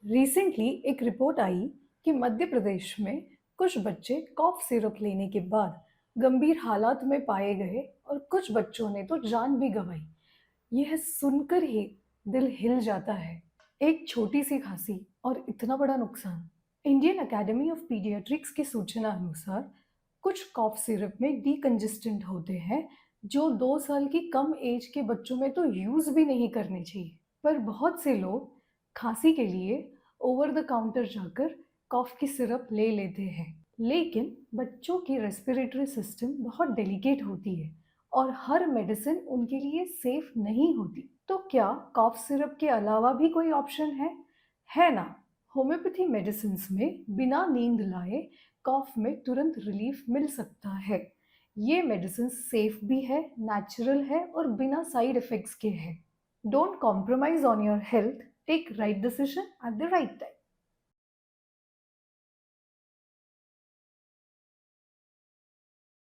Recently एक report आई कि मध्य प्रदेश में कुछ बच्चे कॉफ सिरप लेने के बाद गंभीर हालात में पाए गए और कुछ बच्चों ने तो जान भी गंवाई। यह सुनकर ही दिल हिल जाता है। एक छोटी सी खांसी और इतना बड़ा नुकसान। इंडियन एकेडमी ऑफ पीडियाट्रिक्स की सूचना अनुसार कुछ कॉफ सिरप में डीकंजेस्टेंट होते हैं जो 2 साल की कम एज के बच्चों में तो यूज भी नहीं करने चाहिए। पर बहुत से लोग खांसी के लिए ओवर द काउंटर जाकर कॉफ की सिरप ले लेते हैं। लेकिन बच्चों की रेस्पिरेटरी सिस्टम बहुत डेलिकेट होती है और हर मेडिसिन उनके लिए सेफ नहीं होती। तो क्या कॉफ सिरप के अलावा भी कोई ऑप्शन है ना। होम्योपैथी मेडिसिन में बिना नींद लाए कॉफ में तुरंत रिलीफ मिल सकता है। ये मेडिसिन सेफ भी है, नेचुरल है और बिना साइड इफेक्ट्स के है। Don't compromise on your health, take right decision at the right time.